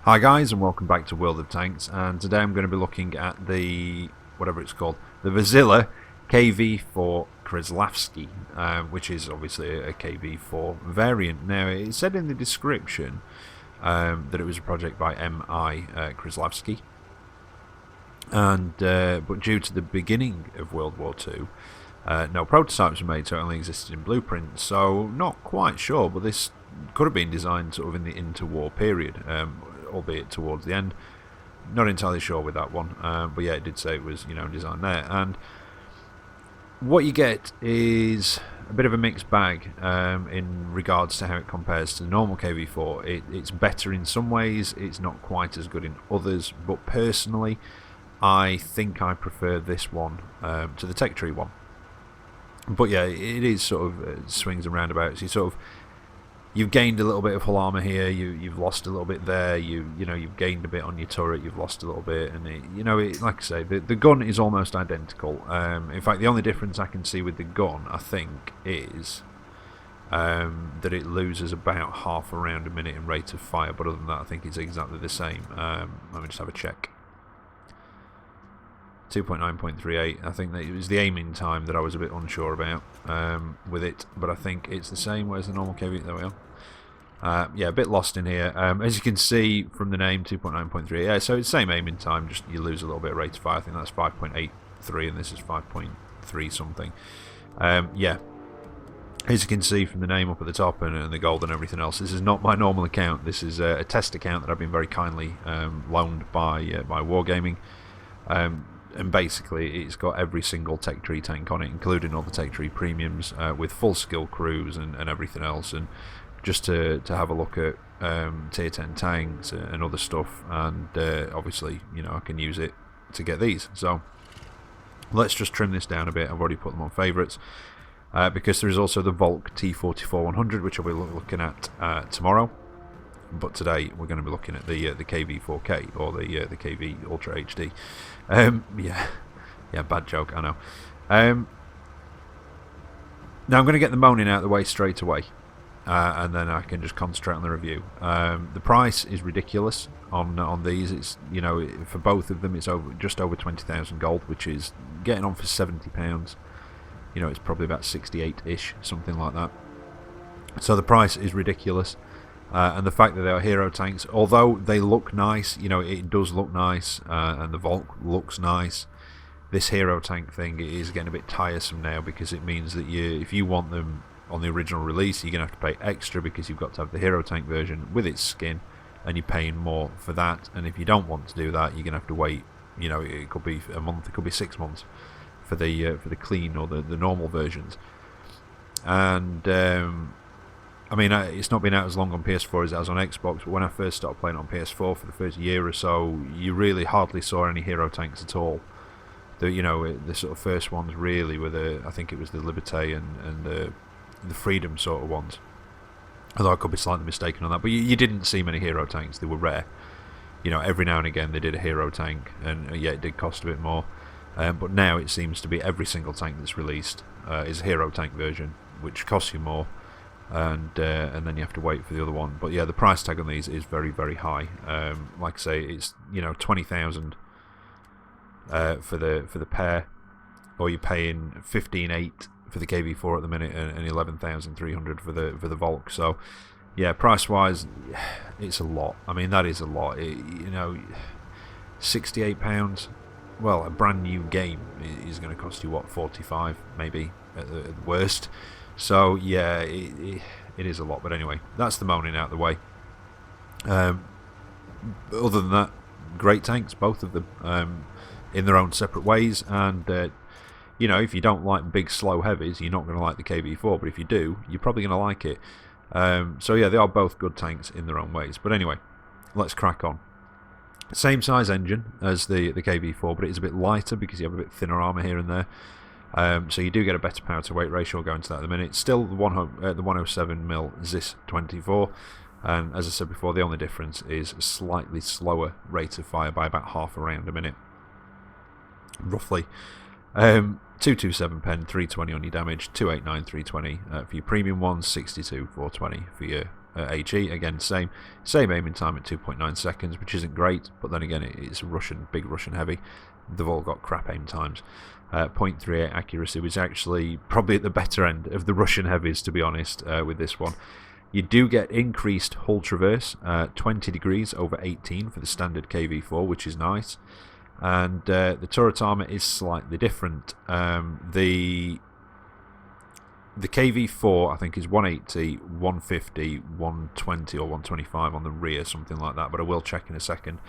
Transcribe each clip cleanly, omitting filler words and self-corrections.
Hi guys, and welcome back to World of Tanks, and today I'm going to be looking at the, whatever it's called, the Verzila KV-4 Kreslavskiy, which is obviously a KV-4 variant. Now, it said in the description that it was a project by M.I. Kreslavskiy, and but due to the beginning of World War II, no prototypes were made, so it only existed in blueprints, so not quite sure, but this could have been designed sort of in the interwar period, albeit towards the end. Not entirely sure with that one, but yeah, it did say it was, designed there. And what you get is a bit of a mixed bag in regards to how it compares to the normal KV-4. It's better in some ways, it's not quite as good in others, but personally I think I prefer this one to the Tech Tree one. But yeah, it is sort of swings and roundabouts. You've gained a little bit of hull armor here. You've lost a little bit there. You've gained a bit on your turret. You've lost a little bit, and like I say, the gun is almost identical. In fact, the only difference I can see with the gun, I think, is that it loses about half a round a minute in rate of fire. But other than that, I think it's exactly the same. Let me just have a check. 2.9.38. I think that it was the aiming time that I was a bit unsure about with it, but I think it's the same. Where's the normal KV? There we are. Yeah, a bit lost in here. As you can see from the name, 2.9.3. Yeah, so it's the same aiming time, just you lose a little bit of rate of fire. I think that's 5.83, and this is 5.3 something. Yeah, as you can see from the name up at the top and the gold and everything else, this is not my normal account. This is a test account that I've been very kindly loaned by Wargaming. And basically it's got every single Tech Tree tank on it, including all the Tech Tree premiums, with full skill crews and everything else, and just to have a look at tier 10 tanks and other stuff, and obviously I can use it to get these. So let's just trim this down a bit. I've already put them on favourites, because there is also the Volk T44-100, which I'll be looking at tomorrow. But today we're going to be looking at the KV-4K, or the KV Ultra HD. Yeah, bad joke, I know. Now I'm going to get the moaning out of the way straight away, and then I can just concentrate on the review. The price is ridiculous on these. It's for both of them it's just over 20,000 gold, which is getting on for £70. It's probably about 68-ish, something like that. So the price is ridiculous. And the fact that they are hero tanks, although they look nice, it does look nice, and the Volk looks nice, this hero tank thing is getting a bit tiresome now, because it means that if you want them on the original release, you're going to have to pay extra, because you've got to have the hero tank version with its skin, and you're paying more for that. And if you don't want to do that, you're going to have to wait, it could be a month, it could be 6 months for the clean or the normal versions. And I mean, it's not been out as long on PS4 as it has on Xbox, but when I first started playing on PS4 for the first year or so, you really hardly saw any hero tanks at all. The sort of first ones really were I think it was the Liberté and the Freedom sort of ones. Although I could be slightly mistaken on that, but you didn't see many hero tanks. They were rare. Every now and again they did a hero tank, and yeah, it did cost a bit more. But now it seems to be every single tank that's released is a hero tank version, which costs you more. And then you have to wait for the other one. But yeah, the price tag on these is very, very high. Like I say, it's 20,000 for the pair, or you're paying 15,800 for the KV-4 at the minute, and 11,300 for the Volk. So yeah, price wise, it's a lot. I mean, that is a lot. £68. Well, a brand new game is going to cost you what, 45 maybe at the worst. So yeah, it is a lot, but anyway, that's the moaning out of the way. Other than that, great tanks, both of them, in their own separate ways. And if you don't like big slow heavies, you're not going to like the KV-4, but if you do, you're probably going to like it. So yeah, they are both good tanks in their own ways. But anyway, let's crack on. Same size engine as the KV-4, but it is a bit lighter because you have a bit thinner armour here and there. So you do get a better power to weight ratio. I'll go into that in a minute. Still the 107mm ZIS 24, and as I said before, the only difference is a slightly slower rate of fire by about half a round a minute, roughly. 227 pen, 320 on your damage, 289, 320 for your premium ones, 62, 420 for your HE. Again, same aiming time at 2.9 seconds, which isn't great, but then again, it's a big Russian heavy. They've all got crap aim times. 0.38 accuracy was actually probably at the better end of the Russian heavies, to be honest, with this one. You do get increased hull traverse, 20 degrees over 18 for the standard KV-4, which is nice. And the turret armour is slightly different. The KV-4, I think, is 180, 150, 120 or 125 on the rear, something like that, but I will check in a second.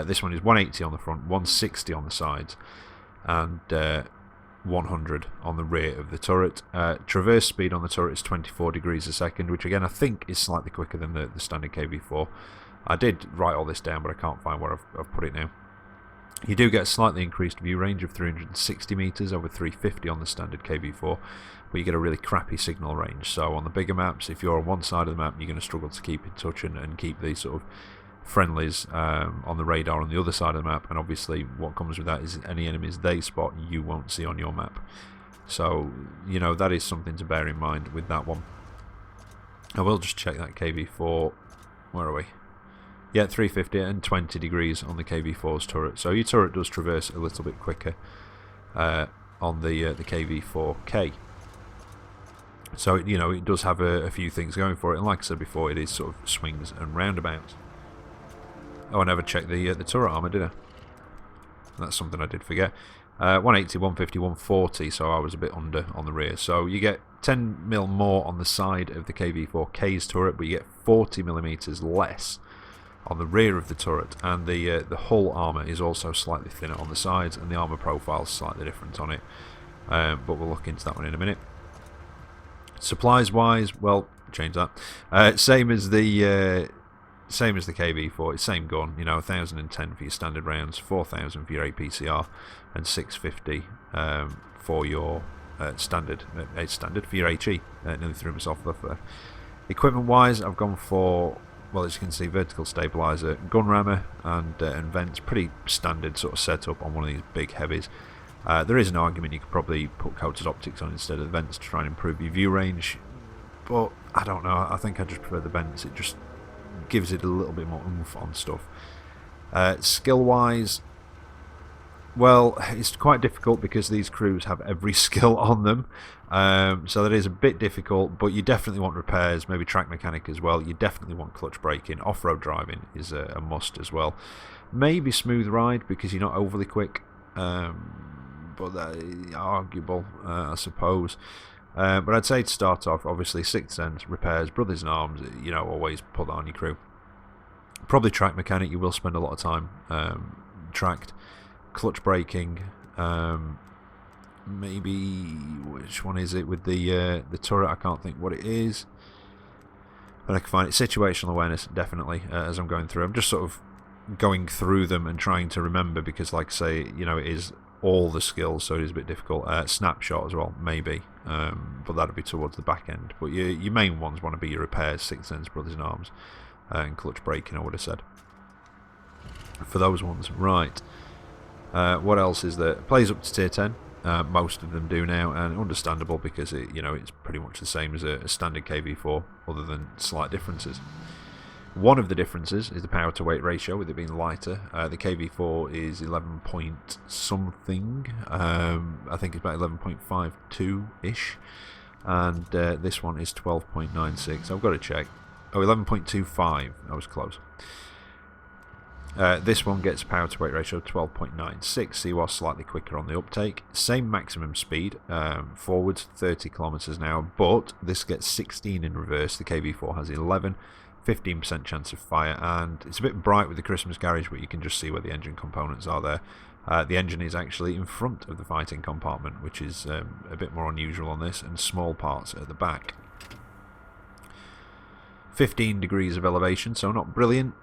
This one is 180 on the front, 160 on the sides, and 100 on the rear of the turret. Traverse speed on the turret is 24 degrees a second, which again I think is slightly quicker than the standard KV-4. I did write all this down, but I can't find where I've put it now. You do get a slightly increased view range of 360 metres over 350 on the standard KV-4, but you get a really crappy signal range. So on the bigger maps, if you're on one side of the map, you're going to struggle to keep in touch and keep these sort of friendlies on the radar on the other side of the map, and obviously what comes with that is any enemies they spot you won't see on your map. So, you know, that is something to bear in mind with that one. I will just check that KV-4. Where are we? Yeah, 350 and 20 degrees on the KV-4's turret. So your turret does traverse a little bit quicker on the KV-4K. So, you know, it does have a few things going for it, and like I said before, it is sort of swings and roundabouts. Oh, I never checked the turret armour, did I? That's something I did forget. 180, 150, 140, so I was a bit under on the rear. So you get 10mm more on the side of the KV-4K's turret, but you get 40mm less on the rear of the turret, and the hull armour is also slightly thinner on the sides, and the armour profile is slightly different on it. But we'll look into that one in a minute. Supplies wise, well, change that. Same as the KV-4, it's same gun. You know, 1,010 for your standard rounds, 4,000 for your APCR, and 650 for your standard for your HE. Nearly threw myself off there. Equipment wise, I've gone for, well, as you can see, vertical stabilizer, gun rammer, and vents. Pretty standard sort of setup on one of these big heavies. There is an argument you could probably put coated optics on instead of the vents to try and improve your view range, but I don't know. I think I just prefer the vents. It just gives it a little bit more oomph on stuff. Skill wise, well, it's quite difficult because these crews have every skill on them, so that is a bit difficult, but you definitely want repairs, maybe track mechanic as well. You definitely want clutch braking. Off-road driving is a must as well. Maybe smooth ride because you're not overly quick, but that is arguable, I suppose. But I'd say to start off, obviously, Sixth Sense, repairs, Brothers in Arms, you know, always put that on your crew. Probably track mechanic, you will spend a lot of time tracked. Clutch braking, maybe, which one is it with the turret? I can't think what it is. But I can find it. Situational awareness, definitely, as I'm going through. I'm just sort of going through them and trying to remember because, like I say, you know, it is all the skills, so it is a bit difficult. Snapshot as well, maybe, but that'll be towards the back end. But your main ones want to be your repairs, Sixth Sense, Brothers in Arms, and clutch braking, I would have said, for those ones. Right. What else is there? It plays up to tier 10. Most of them do now, and understandable because it's pretty much the same as a standard KV-4, other than slight differences. One of the differences is the power to weight ratio, with it being lighter. The KV-4 is 11 point something. I think it's about 11.52-ish. And this one is 12.96. I've got to check. Oh, 11.25. I was close. This one gets power to weight ratio of 12.96, so you are slightly quicker on the uptake. Same maximum speed, forwards 30 kilometers an hour, but this gets 16 in reverse. The KV-4 has 11. 15% chance of fire, and it's a bit bright with the Christmas garage, but you can just see where the engine components are there. The engine is actually in front of the fighting compartment, which is a bit more unusual on this, and small parts at the back. 15 degrees of elevation, so not brilliant.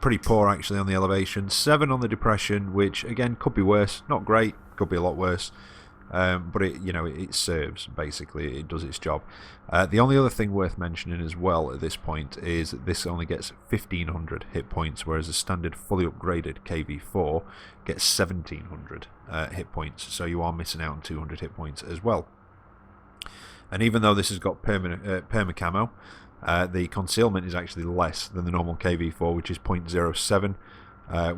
Pretty poor actually on the elevation. 7 on the depression, which again could be worse. Not great, could be a lot worse. But it serves, basically. It does its job. The only other thing worth mentioning as well at this point is that this only gets 1,500 hit points, whereas a standard fully upgraded KV-4 gets 1,700 hit points, so you are missing out on 200 hit points as well. And even though this has got perma camo, The concealment is actually less than the normal KV-4, which is 0.07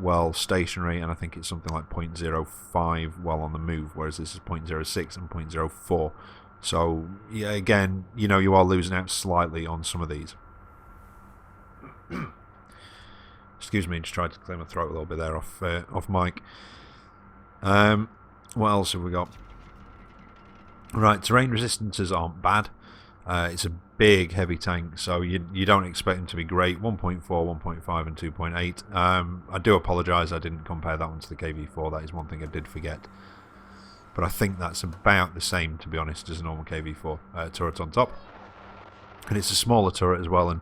while stationary, and I think it's something like 0.05 while on the move, whereas this is 0.06 and 0.04. So yeah, again, you are losing out slightly on some of these. Excuse me, just tried to clear my throat a little bit there off mic. What else have we got? Right, terrain resistances aren't bad. It's a big, heavy tank, so you don't expect them to be great. 1.4, 1.5 and 2.8. I do apologise I didn't compare that one to the KV-4. That is one thing I did forget. But I think that's about the same, to be honest, as a normal KV-4 turret on top. And it's a smaller turret as well, and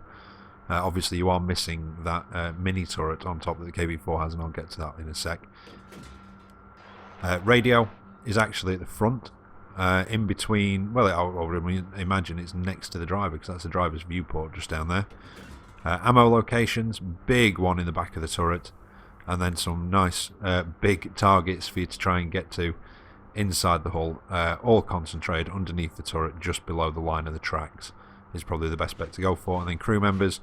obviously you are missing that mini turret on top that the KV-4 has, and I'll get to that in a sec. Radio is actually at the front. In between, well, I imagine it's next to the driver, because that's the driver's viewport just down there. Ammo locations, big one in the back of the turret, and then some nice big targets for you to try and get to inside the hull, all concentrated underneath the turret, just below the line of the tracks, is probably the best bet to go for. And then crew members,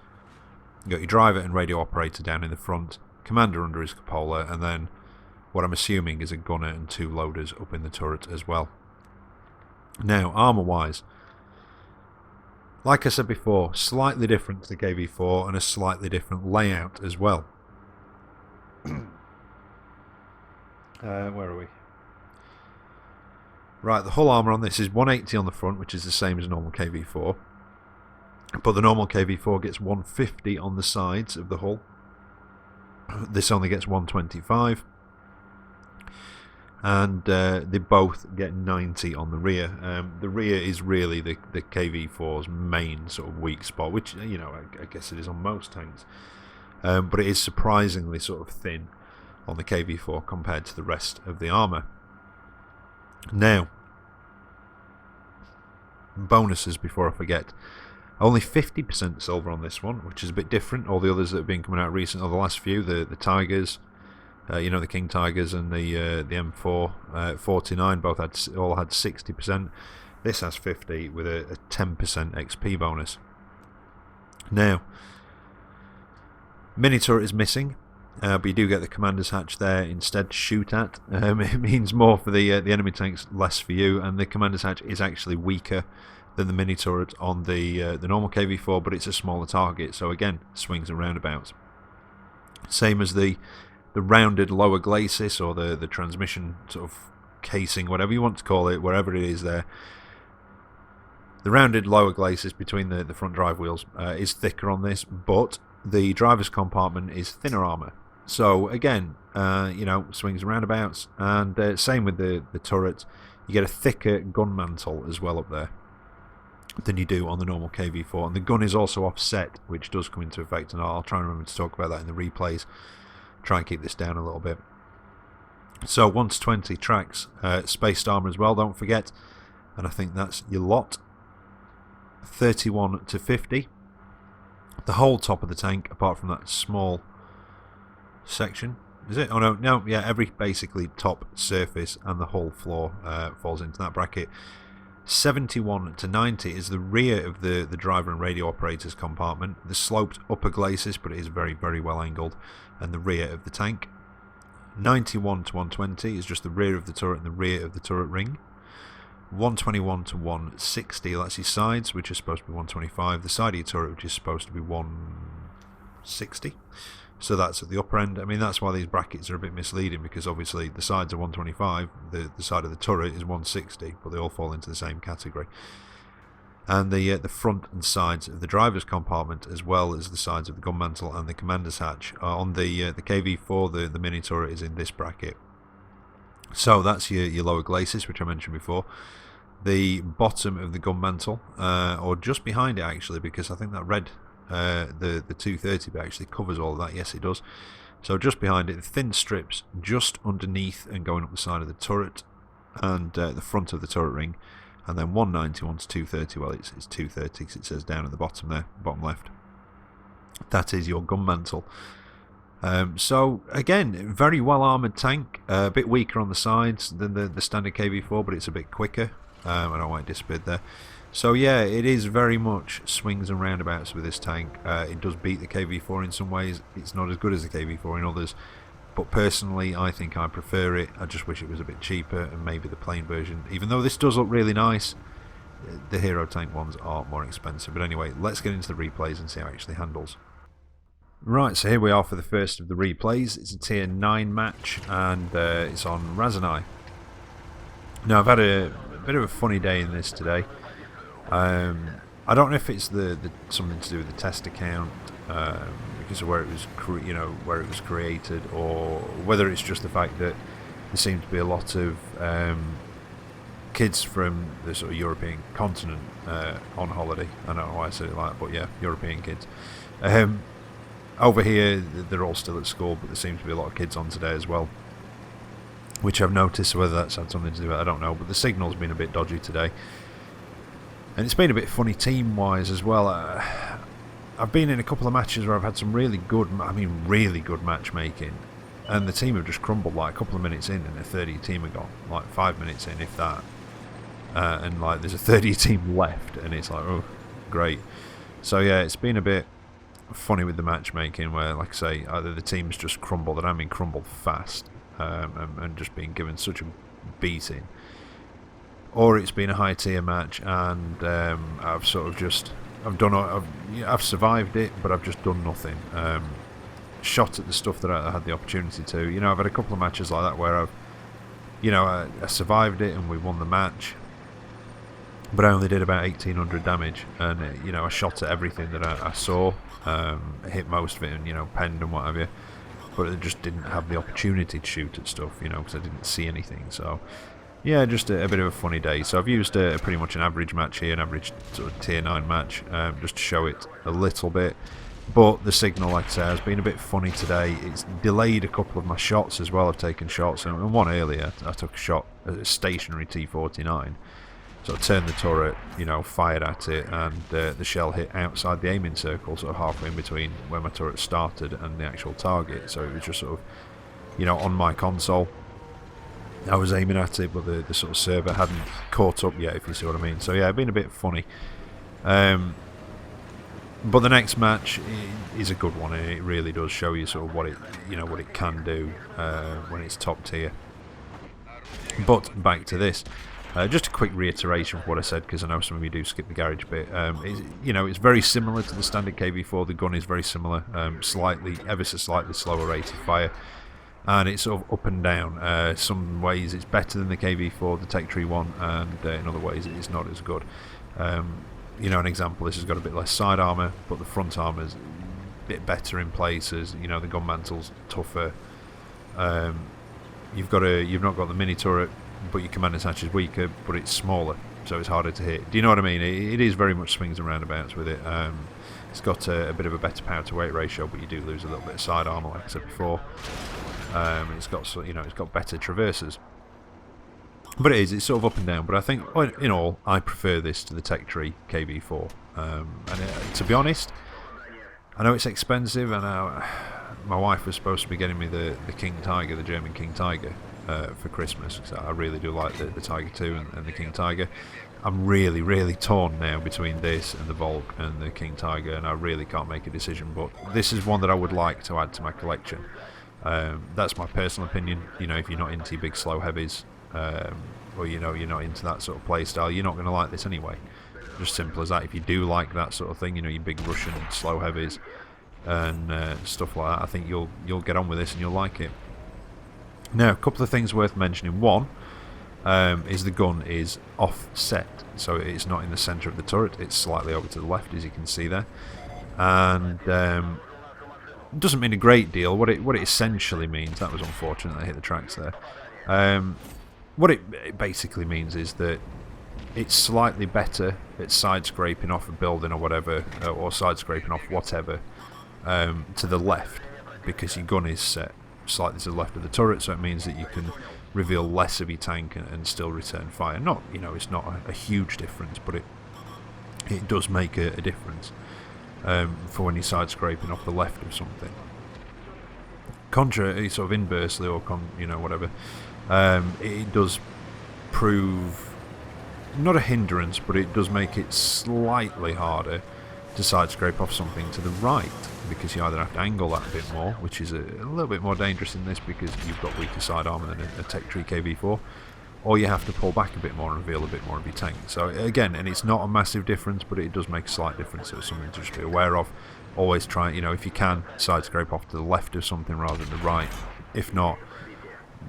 you got your driver and radio operator down in the front, commander under his cupola, and then what I'm assuming is a gunner and 2 loaders up in the turret as well. Now, armour-wise, like I said before, slightly different to the KV-4 and a slightly different layout as well. Where are we? Right, the hull armour on this is 180 on the front, which is the same as a normal KV-4. But the normal KV-4 gets 150 on the sides of the hull. This only gets 125. And they both get 90 on the rear. The rear is really the KV-4's main sort of weak spot, which, I guess it is on most tanks. But it is surprisingly sort of thin on the KV-4 compared to the rest of the armour. Now, bonuses before I forget. Only 50% silver on this one, which is a bit different. All the others that have been coming out recently, or the last few, the Tigers, the King Tigers and the M4 49 all had 60%. This has 50 with a 10% XP bonus. Now, mini turret is missing, but you do get the commander's hatch there instead to shoot at. It means more for the enemy tanks, less for you, and the commander's hatch is actually weaker than the mini turret on the normal KV-4, but it's a smaller target, so again, swings and roundabouts. Same as the rounded lower glacis, or the transmission sort of casing, whatever you want to call it, wherever it is there. The rounded lower glacis between the front drive wheels is thicker on this, but the driver's compartment is thinner armour. So again, swings and roundabouts, and same with the turret. You get a thicker gun mantle as well up there than you do on the normal KV-4, and the gun is also offset, which does come into effect, and I'll try and remember to talk about that in the replays. Try and keep this down a little bit. So 1 to 20 tracks, spaced armour as well, don't forget, and I think that's your lot. 31 to 50. The whole top of the tank, apart from that small section, is it? Oh no, yeah, every basically top surface and the whole floor falls into that bracket. 71 to 90 is the rear of the driver and radio operator's compartment. The sloped upper glacis, but it is very, very well angled, and the rear of the tank. 91 to 120 is just the rear of the turret and the rear of the turret ring. 121 to 160, that's your sides, which are supposed to be 125. The side of your turret, which is supposed to be 160. So that's at the upper end. I mean, that's why these brackets are a bit misleading, because obviously the sides are 125, the side of the turret is 160, but they all fall into the same category. And the front and sides of the driver's compartment, as well as the sides of the gun mantle and the commander's hatch, on the KV-4, the mini turret is in this bracket. So that's your lower glacis, which I mentioned before. The bottom of the gun mantle, or just behind it actually, because I think that red, the 230 bit actually covers all of that. Yes, it does. So just behind it, the thin strips just underneath and going up the side of the turret and the front of the turret ring. And then 191 to 230, well, it's 230 because it says down at the bottom there, bottom left. That is your gun mantle. So again, very well armoured tank, a bit weaker on the sides than the standard KV-4, but it's a bit quicker. I don't know why it disappeared there. So yeah, it is very much swings and roundabouts with this tank. It does beat the KV-4 in some ways. It's not as good as the KV-4 in others. But personally, I think I prefer it. I just wish it was a bit cheaper, and maybe the plain version. Even though this does look really nice, the Hero Tank ones are more expensive. But anyway, let's get into the replays and see how it actually handles. Right, so here we are for the first of the replays. It's a tier 9 match, and it's on Razanai. Now, I've had a bit of a funny day in this today. I don't know if it's something to do with the test account, because of where it was, where it was created, or whether it's just the fact that there seems to be a lot of kids from the sort of European continent on holiday. I don't know why I said it like that, but yeah, European kids. Over here, they're all still at school, but there seems to be a lot of kids on today as well, which I've noticed. Whether that's had something to do with it, I don't know, but the signal's been a bit dodgy today. And it's been a bit funny team-wise as well. I've been in a couple of matches where I've had some really good matchmaking, and the team have just crumbled like a couple of minutes in, and a 30 team are gone, like 5 minutes in, if that. And like there's a 30 team left, and it's like, oh, great. So yeah, it's been a bit funny with the matchmaking, where, like I say, either the team's just crumbled, and I mean crumbled fast, and just being given such a beating, or it's been a high tier match, and I've survived it, but I've just done nothing. Shot at the stuff that I had the opportunity to. You know, I've had a couple of matches like that where I survived it and we won the match, but I only did about 1800 damage, and I shot at everything that I saw, hit most of it, and penned and what have you, but I just didn't have the opportunity to shoot at stuff, because I didn't see anything. So yeah, just a bit of a funny day. So I've used pretty much an average match here, an average sort of tier 9 match, just to show it a little bit. But the signal, like I say, has been a bit funny today. It's delayed a couple of my shots as well. I've taken shots, and one earlier I took a shot at a stationary T-49. So I turned the turret, fired at it, and the shell hit outside the aiming circle, sort of halfway in between where my turret started and the actual target. So it was just sort of, on my console. I was aiming at it, but the sort of server hadn't caught up yet, if you see what I mean. So yeah, it's been a bit funny. But the next match is a good one, and it really does show you sort of what it can do when it's top tier. But back to this. Just a quick reiteration of what I said, because I know some of you do skip the garage bit. It's very similar to the standard KV-4. The gun is very similar, ever so slightly slower rate of fire. And it's sort of up and down. Some ways it's better than the KV-4, the Tech Tree one, and in other ways it's not as good. An example, this has got a bit less side armour, but the front armour's a bit better in places. The gun mantle's tougher. You've not got the mini turret, but your command attach is weaker, but it's smaller, so it's harder to hit. Do you know what I mean? It is very much swings and roundabouts with it. It's got a bit of a better power to weight ratio, but you do lose a little bit of side armour, like I said before. It's got better traversers, but it's sort of up and down. But I think in all, I prefer this to the Tech Tree KV-4. To be honest, I know it's expensive, and my wife was supposed to be getting me the King Tiger, the German King Tiger, for Christmas. So I really do like the Tiger 2 and the King Tiger. I'm really, really torn now between this and the Volk and the King Tiger, and I really can't make a decision. But this is one that I would like to add to my collection. That's my personal opinion. If you're not into big slow heavies, or you're not into that sort of play style, you're not going to like this anyway. Just simple as that. If you do like that sort of thing, your big Russian slow heavies and stuff like that, I think you'll get on with this and you'll like it. Now, a couple of things worth mentioning. One is the gun is offset, so it's not in the centre of the turret. It's slightly over to the left, as you can see there, and doesn't mean a great deal. What it essentially means, that was unfortunate, I hit the tracks there. What it basically means is that it's slightly better at side scraping off a building or whatever, or side scraping off whatever, to the left, because your gun is set slightly to the left of the turret, so it means that you can reveal less of your tank and still return fire. Not, it's not a huge difference, but it does make a difference. For when you're side scraping off the left of something. Contra, sort of inversely, or whatever, it does prove not a hindrance, but it does make it slightly harder to side scrape off something to the right, because you either have to angle that a bit more, which is a little bit more dangerous in this because you've got weaker side armour than a Tech Tree KV-4, or you have to pull back a bit more and reveal a bit more of your tank. So again, and it's not a massive difference, but it does make a slight difference, so it's something to just be aware of. Always try, you know, if you can, side scrape off to the left of something rather than the right. If not,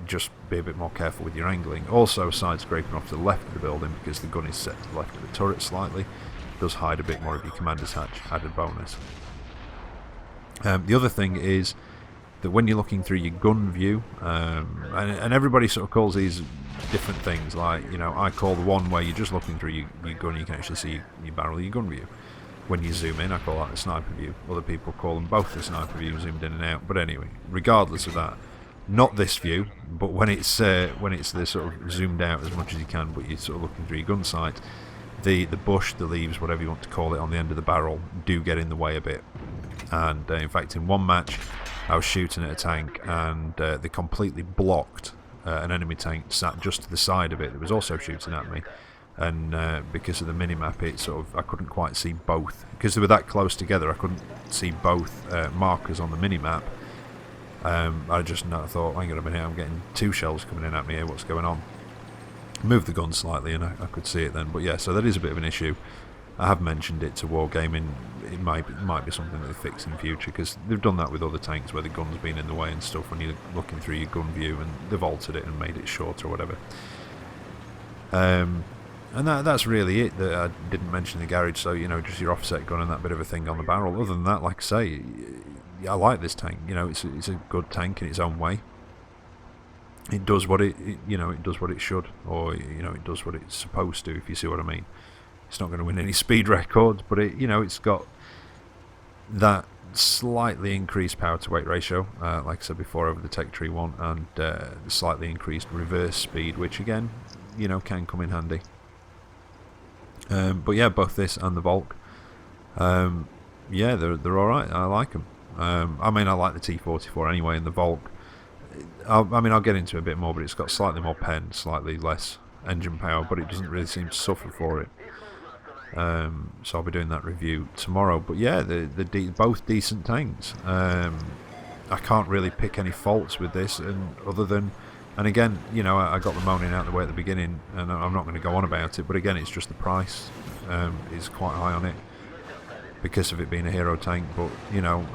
just be a bit more careful with your angling. Also, side scraping off to the left of the building, because the gun is set to the left of the turret slightly, does hide a bit more of your commander's hatch, added bonus. The other thing is that when you're looking through your gun view, and everybody sort of calls these different things, like, you know, I call the one where you're just looking through your gun, you can actually see your barrel, your gun view. When you zoom in, I call that the sniper view. Other people call them both the sniper view, zoomed in and out. But anyway, regardless of that, not this view, but when it's the sort of zoomed out as much as you can, but you're sort of looking through your gun sight, the bush, the leaves, whatever you want to call it, on the end of the barrel do get in the way a bit. And in fact, in one match, I was shooting at a tank, and they completely blocked an enemy tank sat just to the side of it that was also shooting at me. And because of the minimap, it sort of, I couldn't quite see both, because they were that close together. I couldn't see both markers on the minimap. I just thought, hang on a minute, I'm getting two shells coming in at me here, what's going on? Moved the gun slightly and I could see it then. But yeah, so that is a bit of an issue. I have mentioned it to Wargaming. It might be something that they fix in the future, because they've done that with other tanks where the gun's been in the way and stuff when you're looking through your gun view, and they've altered it and made it shorter or whatever. And that's really it. That I didn't mention the garage, so, you know, just your offset gun and that bit of a thing on the barrel. Other than that, like I say, I like this tank. You know, it's a good tank in its own way. It does what it does what it should, or, you know, it does what it's supposed to, if you see what I mean. It's not going to win any speed records, but it's got that slightly increased power to weight ratio, like I said before, over the Tech Tree one, and the slightly increased reverse speed, which again, you know, can come in handy. But yeah, both this and the Volk, yeah, they're alright. I like them. I mean, I like the T-44 anyway, and the Volk, I'll get into it a bit more, but it's got slightly more pen, slightly less engine power, but it doesn't really seem to suffer for it. So I'll be doing that review tomorrow. But yeah, they're both decent tanks. I can't really pick any faults with this, and other than, and again, you know, I got the moaning out of the way at the beginning, and I'm not going to go on about it, but again, it's just the price is quite high on it because of it being a hero tank. But, you know,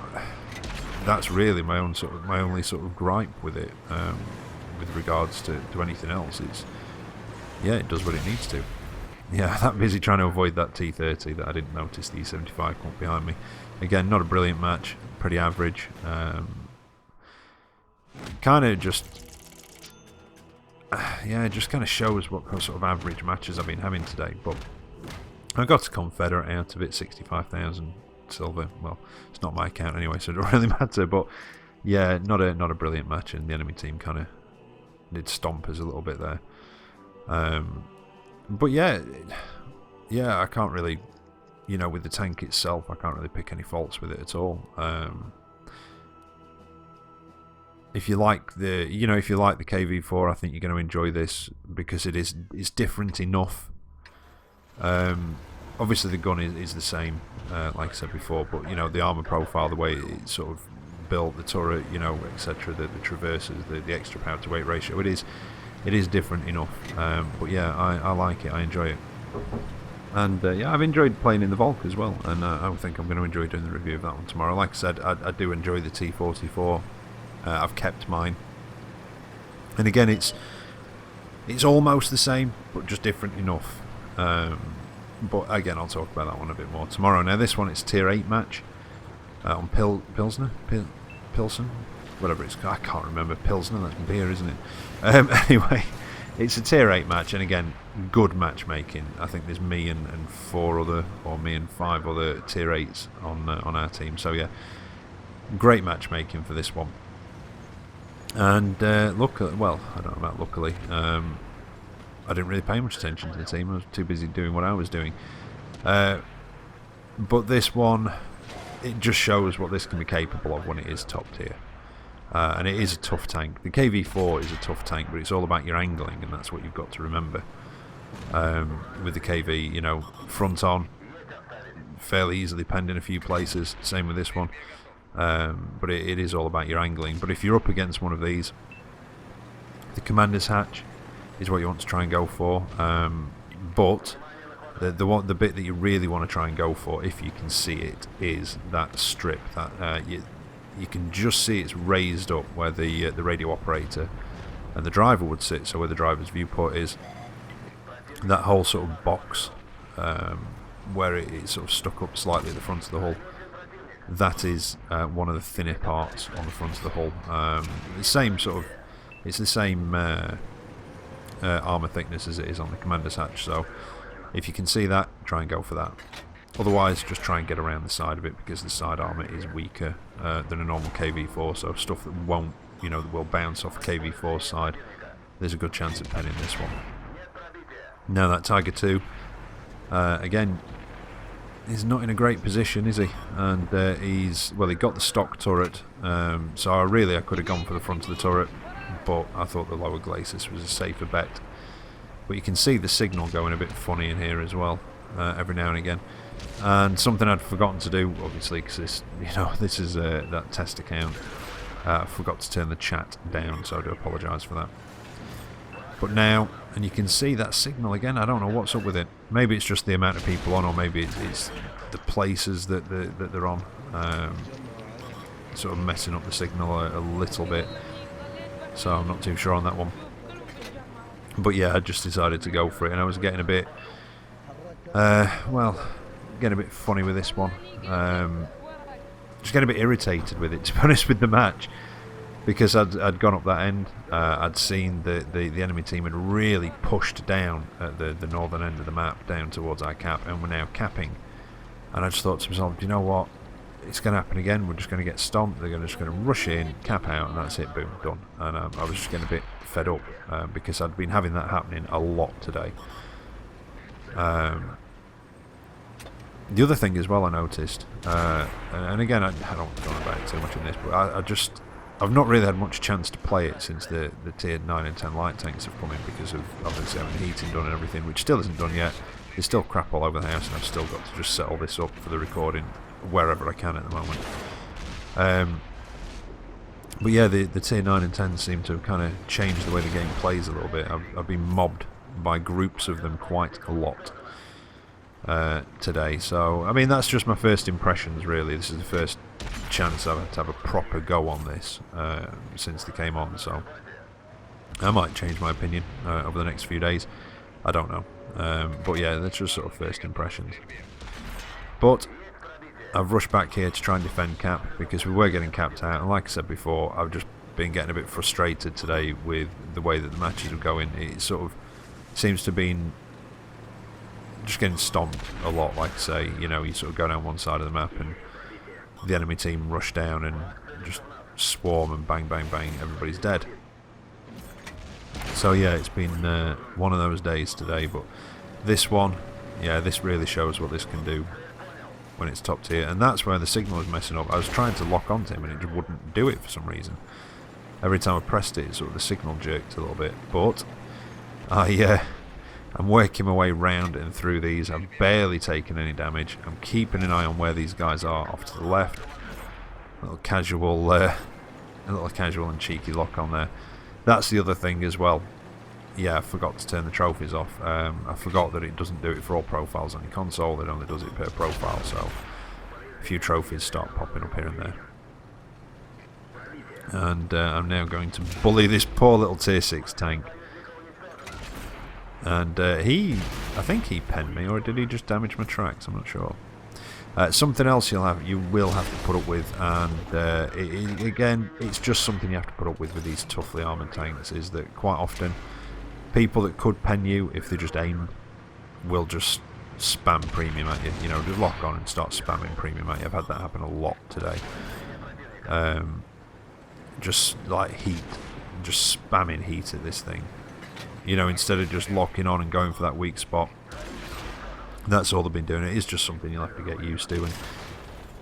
that's really my only sort of gripe with it, with regards to anything else. It's, yeah, it does what it needs to. Yeah, that busy trying to avoid that T30 that I didn't notice the E75 come up behind me. Again, not a brilliant match, pretty average. Kind of just, yeah, it just kind of shows what sort of average matches I've been having today. But I got a Confederate out of it, 65,000 silver. Well, it's not my account anyway, so it doesn't really matter. But yeah, not a brilliant match, and the enemy team kind of did stomp us a little bit there. But yeah, I can't really, you know, with the tank itself, I can't really pick any faults with it at all. If you like the KV-4, I think you're going to enjoy this, because it's different enough. Obviously the gun is the same, like I said before, but, you know, the armor profile, the way it's sort of built, the turret, you know, etc., the traverses, the extra power to weight ratio, it is different enough. But yeah, I like it, I enjoy it. And yeah, I've enjoyed playing in the Volk as well, and I think I'm going to enjoy doing the review of that one tomorrow. Like I said, I do enjoy the T-44. I've kept mine, and again, it's almost the same, but just different enough. But again, I'll talk about that one a bit more tomorrow. Now, this one, it's a Tier 8 match on Pilsen, whatever it's called. I can't remember. Pilsner, that's beer, isn't it? Anyway, it's a Tier 8 match, and again, good matchmaking. I think there's me and me and 5 other Tier 8s on our team. So yeah, great matchmaking for this one. And well, I don't know about luckily. I didn't really pay much attention to the team. I was too busy doing what I was doing. But this one, it just shows what this can be capable of when it is top tier. And it is a tough tank. The KV-4 is a tough tank, but it's all about your angling, and that's what you've got to remember. with the KV, you know, front on, fairly easily penned in a few places. Same with this one. But it is all about your angling. But if you're up against one of these, the commander's hatch is what you want to try and go for. But the bit that you really want to try and go for, if you can see it, is that strip that you can just see it's raised up where the radio operator and the driver would sit. So where the driver's viewport is, that whole sort of box where it's sort of stuck up slightly at the front of the hull. That is one of the thinner parts on the front of the hull. The same sort of, it's the same armour thickness as it is on the commander's hatch. So if you can see that, try and go for that. Otherwise, just try and get around the side of it, because the side armour is weaker than a normal KV-4. So stuff that won't, you know, that will bounce off KV-4's side, there's a good chance of penning this one. Now that Tiger 2, again, he's not in a great position, is he? And he got the stock turret, so I could have gone for the front of the turret, but I thought the lower glacis was a safer bet. But you can see the signal going a bit funny in here as well, every now and again. And something I'd forgotten to do, obviously, because this is that test account. I forgot to turn the chat down, so I do apologise for that. But now, and you can see that signal again. I don't know what's up with it. Maybe it's just the amount of people on, or maybe it's the places that they're on, sort of messing up the signal a little bit. So I'm not too sure on that one. But yeah, I just decided to go for it, and I was getting a bit, getting a bit funny with this one. Just getting a bit irritated with it, to be honest, with the match. Because I'd gone up that end, I'd seen the enemy team had really pushed down at the northern end of the map, down towards our cap, and we're now capping. And I just thought to myself, do you know what? It's going to happen again. We're just going to get stomped. They're just going to rush in, cap out, and that's it. Boom, done. And I was just getting a bit fed up because I'd been having that happening a lot today. The other thing as well I noticed, and again I don't go on about it too much in this, but I've not really had much chance to play it since the tier 9 and 10 light tanks have come in, because of obviously having heating done and everything, which still isn't done yet. There's still crap all over the house, and I've still got to just settle this up for the recording wherever I can at the moment. But yeah, the tier 9 and 10 seem to have kind of changed the way the game plays a little bit. I've been mobbed by groups of them quite a lot today. So, I mean, that's just my first impressions, really. This is the first chance I've had to have a proper go on this since they came on, so I might change my opinion over the next few days. I don't know. But yeah, that's just sort of first impressions. But I've rushed back here to try and defend cap, because we were getting capped out, and like I said before, I've just been getting a bit frustrated today with the way that the matches are going. It sort of seems to have been just getting stomped a lot, like I say. You know, you sort of go down one side of the map and the enemy team rush down and just swarm, and bang, bang, bang, everybody's dead. So yeah, it's been one of those days today, but this one, yeah, this really shows what this can do when it's top tier, and that's where the signal was messing up. I was trying to lock onto him and it just wouldn't do it for some reason. Every time I pressed it, sort of the signal jerked a little bit, but I'm working my way round and through these. I've barely taken any damage. I'm keeping an eye on where these guys are off to the left. A little casual and cheeky lock on there. That's the other thing as well. Yeah, I forgot to turn the trophies off. I forgot that it doesn't do it for all profiles on your console. It only does it per profile, so a few trophies start popping up here and there. And I'm now going to bully this poor little tier 6 tank. And I think he penned me, or did he just damage my tracks? I'm not sure. Something else you will have to put up with, and again, it's just something you have to put up with these toughly armoured tanks, is that quite often people that could pen you, if they just aim, will just spam premium at you. You know, just lock on and start spamming premium at you. I've had that happen a lot today. Just like heat, just spamming heat at this thing. You know, instead of just locking on and going for that weak spot. That's all they've been doing. It is just something you'll have to get used to.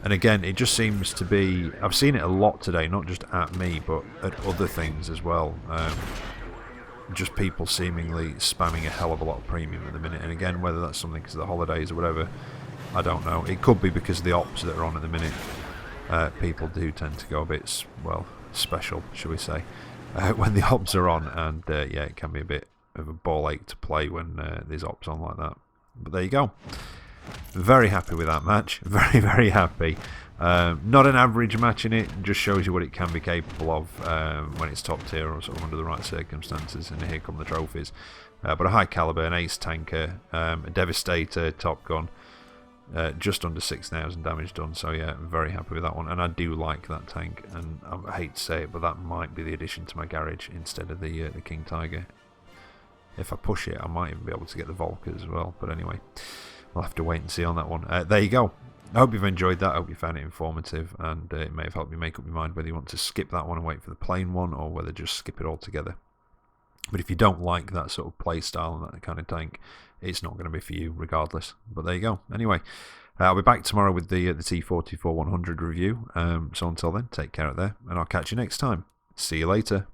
And again, it just seems to be... I've seen it a lot today, not just at me, but at other things as well. just people seemingly spamming a hell of a lot of premium at the minute. And again, whether that's something because of the holidays or whatever, I don't know. It could be because of the ops that are on at the minute. People do tend to go a bit, well, special, shall we say, when the ops are on. And yeah, it can be a bit of a ball ache to play when there's ops on like that. But there you go. Very happy with that match. Very, very happy. Not an average match in it. Just shows you what it can be capable of when it's top tier or sort of under the right circumstances. And here come the trophies. But a high caliber, an ace tanker, a devastator, top gun. Just under 6,000 damage done. So yeah, I'm very happy with that one. And I do like that tank. And I hate to say it, but that might be the addition to my garage instead of the King Tiger. If I push it, I might even be able to get the Volker as well. But anyway, we'll have to wait and see on that one. There you go. I hope you've enjoyed that. I hope you found it informative, and it may have helped you make up your mind whether you want to skip that one and wait for the plain one, or whether just skip it altogether. But if you don't like that sort of play style and that kind of tank, it's not going to be for you regardless. But there you go. Anyway, I'll be back tomorrow with the T44 100 review. So until then, take care out there, and I'll catch you next time. See you later.